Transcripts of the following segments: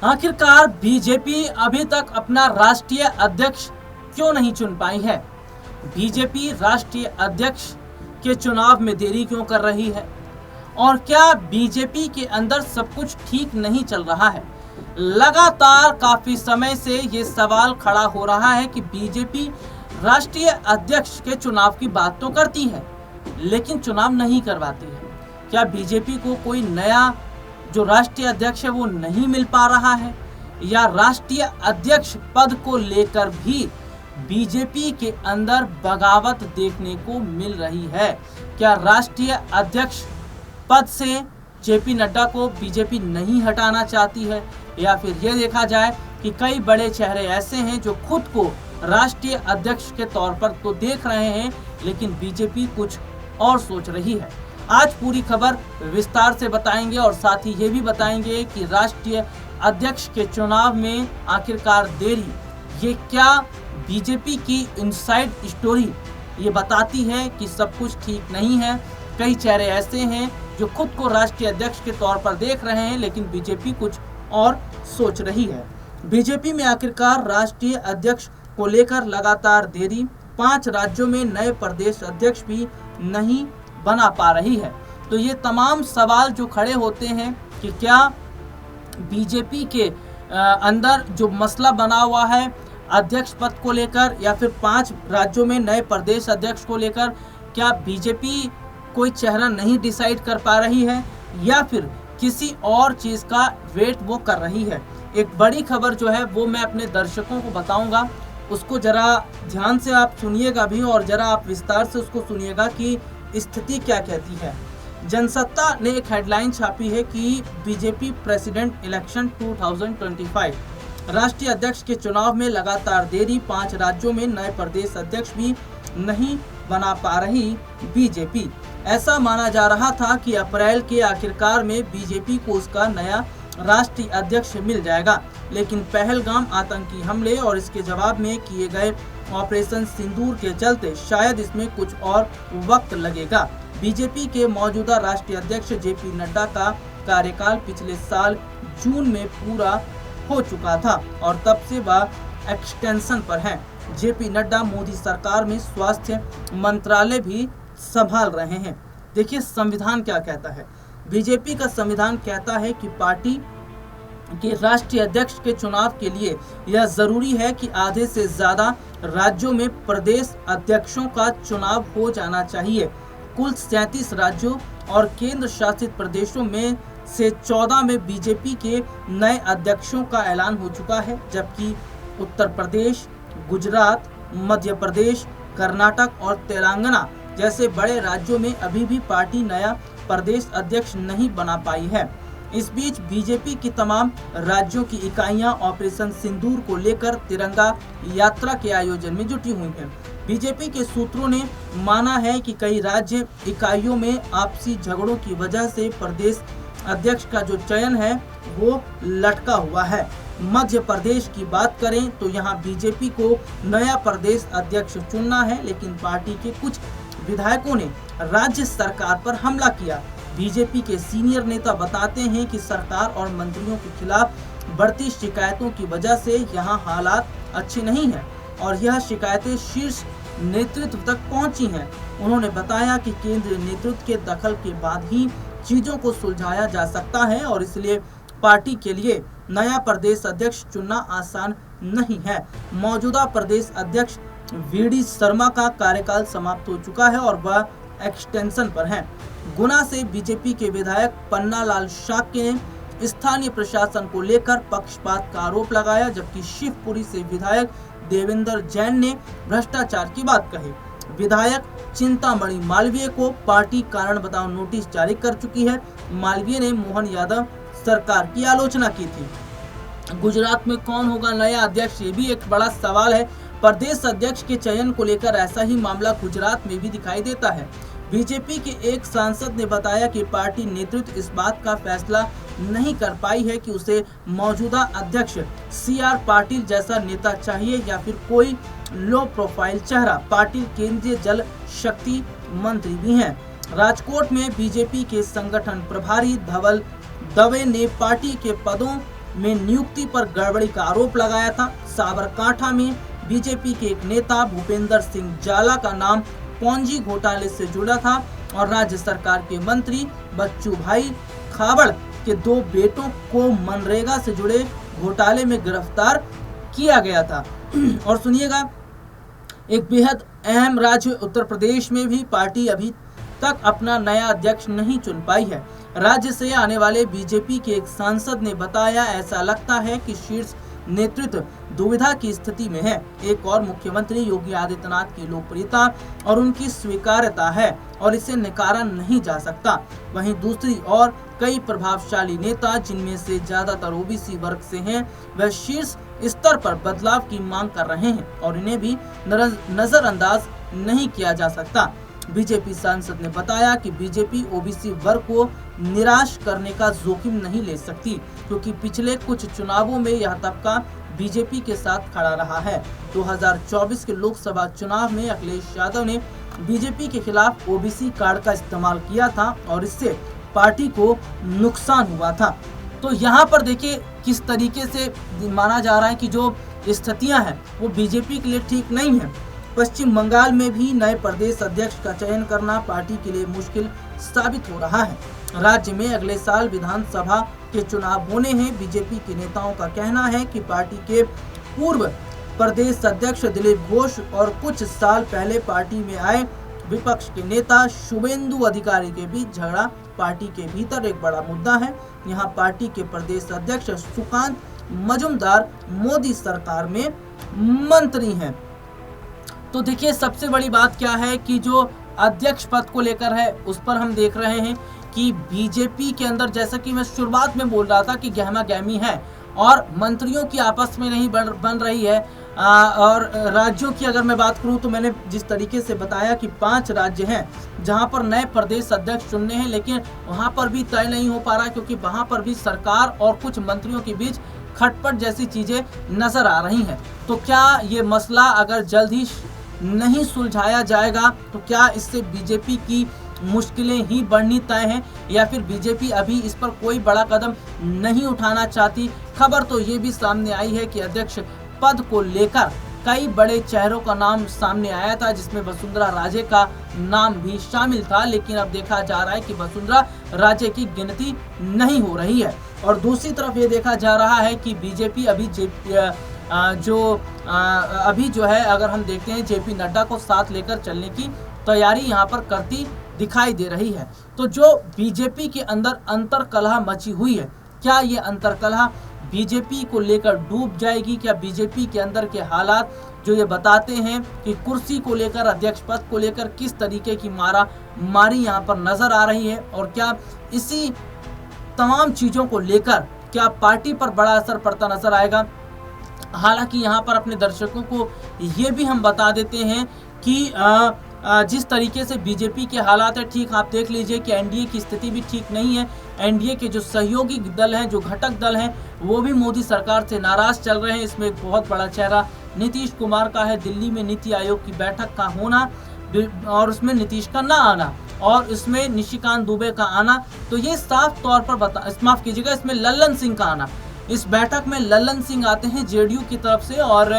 आखिरकार बीजेपी अभी तक अपना राष्ट्रीय अध्यक्ष क्यों नहीं चुन पाई है? बीजेपी राष्ट्रीय अध्यक्ष के चुनाव में देरी क्यों कर रही है? और क्या बीजेपी के अंदर सब कुछ ठीक नहीं चल रहा है? लगातार काफी समय से ये सवाल खड़ा हो रहा है कि बीजेपी राष्ट्रीय अध्यक्ष के चुनाव की बात तो करती है, लेकिन चुनाव नहीं करवाती है। क्या बीजेपी को कोई नया जो राष्ट्रीय अध्यक्ष है वो नहीं मिल पा रहा है, या राष्ट्रीय अध्यक्ष पद को लेकर भी बीजेपी के अंदर बगावत देखने को मिल रही है? क्या राष्ट्रीय अध्यक्ष पद से जेपी नड्डा को बीजेपी नहीं हटाना चाहती है, या फिर यह देखा जाए कि कई बड़े चेहरे ऐसे हैं जो खुद को राष्ट्रीय अध्यक्ष के तौर पर तो देख रहे हैं, लेकिन बीजेपी कुछ और सोच रही है? आज पूरी खबर विस्तार से बताएंगे और साथ ही ये भी बताएंगे कि राष्ट्रीय अध्यक्ष के चुनाव में आखिरकार देरी, ये क्या बीजेपी की इनसाइड स्टोरी ये बताती है कि सब कुछ ठीक नहीं है? कई चेहरे ऐसे हैं जो खुद को राष्ट्रीय अध्यक्ष के तौर पर देख रहे हैं, लेकिन बीजेपी कुछ और सोच रही है। बीजेपी में आखिरकार राष्ट्रीय अध्यक्ष को लेकर लगातार देरी, 5 राज्यों में नए प्रदेश अध्यक्ष भी नहीं बना पा रही है। तो ये तमाम सवाल जो खड़े होते हैं कि क्या बीजेपी के अंदर जो मसला बना हुआ है अध्यक्ष पद को लेकर, या फिर 5 राज्यों में नए प्रदेश अध्यक्ष को लेकर, क्या बीजेपी कोई चेहरा नहीं डिसाइड कर पा रही है, या फिर किसी और चीज़ का वेट वो कर रही है? एक बड़ी खबर जो है वो मैं अपने दर्शकों को बताऊंगा, उसको जरा ध्यान से आप सुनिएगा भी, और जरा आप विस्तार से उसको सुनिएगा कि स्थिति क्या कहती है। जनसत्ता ने एक हेडलाइन छापी है कि बीजेपी प्रेसिडेंट इलेक्शन 2025, राष्ट्रीय अध्यक्ष के चुनाव में लगातार देरी, 5 राज्यों में नए प्रदेश अध्यक्ष भी नहीं बना पा रही बीजेपी। ऐसा माना जा रहा था कि अप्रैल के आखिरकार में बीजेपी को उसका नया राष्ट्रीय अध्यक्ष मिल जाएगा, लेकिन पहलगाम आतंकी हमले और इसके जवाब में किए गए ऑपरेशन सिंदूर के चलते शायद इसमें कुछ और वक्त लगेगा। बीजेपी के मौजूदा राष्ट्रीय अध्यक्ष जेपी नड्डा का कार्यकाल पिछले साल जून में पूरा हो चुका था और तब से वह एक्सटेंशन पर हैं। जेपी नड्डा मोदी सरकार में स्वास्थ्य मंत्रालय भी संभाल रहे हैं। देखिए संविधान क्या कहता है। बीजेपी का संविधान कहता है कि पार्टी के राष्ट्रीय अध्यक्ष के चुनाव के लिए यह जरूरी है कि आधे से ज्यादा राज्यों में प्रदेश अध्यक्षों का चुनाव हो जाना चाहिए। कुल 37 राज्यों और केंद्र शासित प्रदेशों में से 14 में बीजेपी के नए अध्यक्षों का ऐलान हो चुका है, जबकि उत्तर प्रदेश, गुजरात, मध्य प्रदेश, कर्नाटक और तेलंगाना जैसे बड़े राज्यों में अभी भी पार्टी नया प्रदेश अध्यक्ष नहीं बना पाई है। इस बीच बीजेपी की तमाम राज्यों की इकाइयां ऑपरेशन सिंदूर को लेकर तिरंगा यात्रा के आयोजन में जुटी हुई हैं। बीजेपी के सूत्रों ने माना है कि कई राज्य इकाइयों में आपसी झगड़ों की वजह से प्रदेश अध्यक्ष का जो चयन है वो लटका हुआ है। मध्य प्रदेश की बात करें तो यहाँ बीजेपी को नया प्रदेश अध्यक्ष चुनना है, लेकिन पार्टी के कुछ विधायकों ने राज्य सरकार पर हमला किया। बीजेपी के सीनियर नेता बताते हैं कि सरकार और मंत्रियों के खिलाफ बढ़ती शिकायतों की वजह से यहाँ हालात अच्छे नहीं हैं और यह शिकायतें शीर्ष नेतृत्व तक पहुंची हैं। उन्होंने बताया कि केंद्रीय नेतृत्व के दखल के बाद ही चीजों को सुलझाया जा सकता है और इसलिए पार्टी के लिए नया प्रदेश अध्यक्ष चुनना आसान नहीं है। मौजूदा प्रदेश अध्यक्ष वीडी शर्मा का कार्यकाल समाप्त हो चुका है और वह एक्सटेंशन पर हैं। गुना से बीजेपी के विधायक पन्ना लाल शाक्य ने स्थानीय प्रशासन को लेकर पक्षपात का आरोप लगाया, जबकि शिवपुरी से विधायक देवेंद्र जैन ने भ्रष्टाचार की बात कही। विधायक चिंतामणि मालवीय को पार्टी कारण बताओ नोटिस जारी कर चुकी है। मालवीय ने मोहन यादव सरकार की आलोचना की थी। गुजरात में कौन होगा नया अध्यक्ष, ये भी एक बड़ा सवाल है। प्रदेश अध्यक्ष के चयन को लेकर ऐसा ही मामला गुजरात में भी दिखाई देता है। बीजेपी के एक सांसद ने बताया कि पार्टी नेतृत्व इस बात का फैसला नहीं कर पाई है कि उसे मौजूदा अध्यक्ष CR पाटिल जैसा नेता चाहिए या फिर कोई लो प्रोफाइल चेहरा। पाटिल केंद्रीय जल शक्ति मंत्री भी हैं। राजकोट में बीजेपी के संगठन प्रभारी धवल दवे ने पार्टी के पदों में नियुक्ति पर गड़बड़ी का आरोप लगाया था। साबरकांठा में बीजेपी के एक नेता भूपेंद्र सिंह जाला का नाम पौंजी घोटाले से जुड़ा था और राज्य सरकार के मंत्री बच्चू भाई खाबड़ के 2 बेटों को मनरेगा से जुड़े घोटाले में गिरफ्तार किया गया था। और सुनिएगा, एक बेहद अहम राज्य उत्तर प्रदेश में भी पार्टी अभी तक अपना नया अध्यक्ष नहीं चुन पाई है। राज्य से आने वाले बीजेपी के एक सांसद ने बताया, ऐसा लगता है कि शीर्ष नेतृत्व दुविधा की स्थिति में है। एक और मुख्यमंत्री योगी आदित्यनाथ की लोकप्रियता और उनकी स्वीकार्यता है और इसे नकारा नहीं जा सकता। वहीं दूसरी ओर कई प्रभावशाली नेता, जिनमें से ज्यादातर ओबीसी वर्ग से हैं, वह शीर्ष स्तर पर बदलाव की मांग कर रहे हैं और इन्हें भी नजरअंदाज नहीं किया जा सकता। बीजेपी सांसद ने बताया कि बीजेपी ओबीसी वर्ग को निराश करने का जोखिम नहीं ले सकती, क्योंकि पिछले कुछ चुनावों में यह तबका बीजेपी के साथ खड़ा रहा है। 2024 के लोकसभा चुनाव में अखिलेश यादव ने बीजेपी के खिलाफ ओबीसी कार्ड का इस्तेमाल किया था और इससे पार्टी को नुकसान हुआ था। तो यहाँ पर देखिए किस तरीके से माना जा रहा है कि जो स्थितियां हैं वो बीजेपी के लिए ठीक नहीं है। पश्चिम बंगाल में भी नए प्रदेश अध्यक्ष का चयन करना पार्टी के लिए मुश्किल साबित हो रहा है। राज्य में अगले साल विधानसभा के चुनाव होने हैं। बीजेपी के नेताओं का कहना है कि पार्टी के पूर्व प्रदेश अध्यक्ष दिलीप घोष और कुछ साल पहले पार्टी में आए विपक्ष के नेता शुभेंदु अधिकारी के बीच झगड़ा पार्टी के भीतर एक बड़ा मुद्दा है। यहाँ पार्टी के प्रदेश अध्यक्ष सुकांत मजूमदार मोदी सरकार में मंत्री हैं। तो देखिए सबसे बड़ी बात क्या है कि जो अध्यक्ष पद को लेकर है उस पर हम देख रहे हैं कि बीजेपी के अंदर, जैसा कि मैं शुरुआत में बोल रहा था कि गहमा गहमी है और मंत्रियों की आपस में नहीं बन रही है। और राज्यों की अगर मैं बात करूं तो मैंने जिस तरीके से बताया कि 5 राज्य हैं जहां पर नए प्रदेश अध्यक्ष चुनने हैं, लेकिन वहां पर भी तय नहीं हो पा रहा, क्योंकि वहां पर भी सरकार और कुछ मंत्रियों के बीच खटपट जैसी चीजें नजर आ रही हैं। तो क्या ये मसला अगर जल्द ही नहीं सुलझाया जाएगा तो क्या इससे बीजेपी की मुश्किलें ही बढ़नी तय हैं, या फिर बीजेपी अभी इस पर कोई बड़ा कदम नहीं उठाना चाहती। खबर तो ये भी सामने आई है कि अध्यक्ष पद को लेकर कई बड़े चेहरों का नाम सामने आया था, जिसमें वसुंधरा राजे का नाम भी शामिल था, लेकिन अब देखा जा रहा है कि वसुंधरा राजे की गिनती नहीं हो रही है। और दूसरी तरफ ये देखा जा रहा है कि बीजेपी अभी जो है अगर हम देखते हैं जेपी नड्डा को साथ लेकर चलने की तैयारी यहाँ पर करती दिखाई दे रही है। तो जो बीजेपी के अंदर अंतरकलह मची हुई है, क्या ये अंतरकलह बीजेपी को लेकर डूब जाएगी? क्या बीजेपी के अंदर के हालात जो ये बताते हैं कि कुर्सी को लेकर, अध्यक्ष पद को लेकर किस तरीके की मारी यहाँ पर नजर आ रही है, और क्या इसी तमाम चीजों को लेकर क्या पार्टी पर बड़ा असर पड़ता नजर आएगा? हालांकि यहाँ पर अपने दर्शकों को ये भी हम बता देते हैं कि जिस तरीके से बीजेपी के हालात है, ठीक आप देख लीजिए कि एनडीए की स्थिति भी ठीक नहीं है। एनडीए के जो सहयोगी दल हैं, जो घटक दल हैं, वो भी मोदी सरकार से नाराज चल रहे हैं। इसमें एक बहुत बड़ा चेहरा नीतीश कुमार का है। दिल्ली में नीति आयोग की बैठक का होना और उसमें नीतीश का ना आना और इसमें निशिकांत दुबे का आना, तो ये साफ तौर पर माफ कीजिएगा, इसमें लल्लन सिंह का आना। इस बैठक में लल्लन सिंह आते हैं जेडीयू की तरफ से, और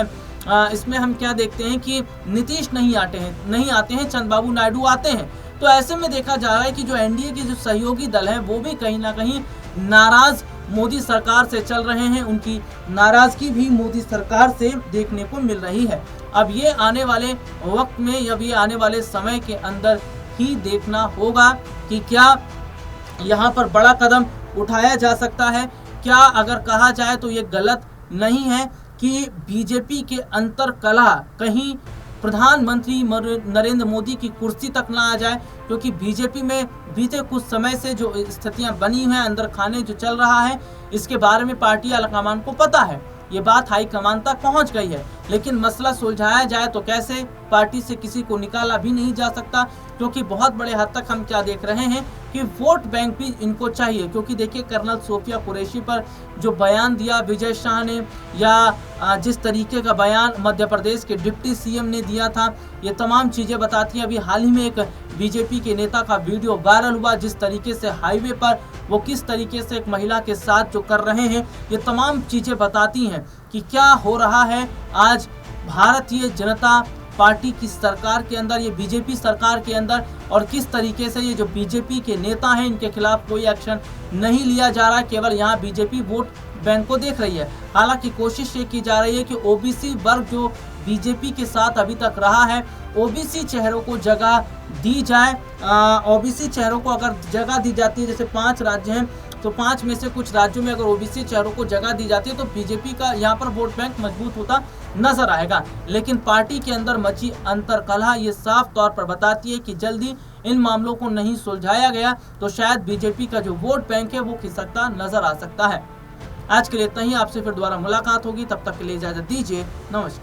इसमें हम क्या देखते हैं कि नीतीश नहीं आते हैं, चंद्रबाबू नायडू आते हैं। तो ऐसे में देखा जा रहा है कि जो एनडीए के जो सहयोगी दल हैं वो भी कहीं ना कहीं नाराज मोदी सरकार से चल रहे हैं। उनकी नाराजगी भी मोदी सरकार से देखने को मिल रही है। अब ये आने वाले वक्त में, अब ये आने वाले समय के अंदर ही देखना होगा कि क्या यहाँ पर बड़ा कदम उठाया जा सकता है। क्या अगर कहा जाए तो ये गलत नहीं है कि बीजेपी के अंतरकलह कहीं प्रधानमंत्री नरेंद्र मोदी की कुर्सी तक ना आ जाए, क्योंकि बीजेपी में बीते कुछ समय से जो स्थितियां बनी हुई हैं, अंदर खाने जो चल रहा है, इसके बारे में पार्टी हाईकमान को पता है। ये बात हाईकमान तक पहुंच गई है। लेकिन मसला सुलझाया जाए तो कैसे? पार्टी से किसी को निकाला भी नहीं जा सकता, क्योंकि बहुत बड़े हद तक हम क्या देख रहे हैं कि वोट बैंक भी इनको चाहिए। क्योंकि देखिए, कर्नल सोफिया कुरैशी पर जो बयान दिया विजय शाह ने, या जिस तरीके का बयान मध्य प्रदेश के डिप्टी सीएम ने दिया था, ये तमाम चीज़ें बताती हैं। अभी हाल ही में एक बीजेपी के नेता का वीडियो वायरल हुआ, जिस तरीके से हाईवे पर वो किस तरीके से एक महिला के साथ जो कर रहे हैं, ये तमाम चीज़ें बताती हैं कि क्या हो रहा है आज भारतीय जनता पार्टी की सरकार के अंदर, ये बीजेपी सरकार के अंदर, और किस तरीके से ये जो बीजेपी के नेता हैं इनके खिलाफ कोई एक्शन नहीं लिया जा रहा है। केवल यहाँ बीजेपी वोट बैंक को देख रही है। हालांकि कोशिश ये की जा रही है कि ओबीसी वर्ग जो बीजेपी के साथ अभी तक रहा है, ओबीसी चेहरों को जगह दी जाए। ओबीसी चेहरों को अगर जगह दी जाती है, जैसे 5 राज्य हैं, तो 5 में से कुछ राज्यों में अगर ओबीसी चेहरों को जगह दी जाती है तो बीजेपी का यहाँ पर वोट बैंक मजबूत होता नजर आएगा। लेकिन पार्टी के अंदर मची अंतर्कलह ये साफ तौर पर बताती है कि जल्दी इन मामलों को नहीं सुलझाया गया तो शायद बीजेपी का जो वोट बैंक है वो खिसकता नजर आ सकता है। आज के लिए इतना ही। आपसे फिर दोबारा मुलाकात होगी, तब तक के लिए इजाजत दीजिए। नमस्कार।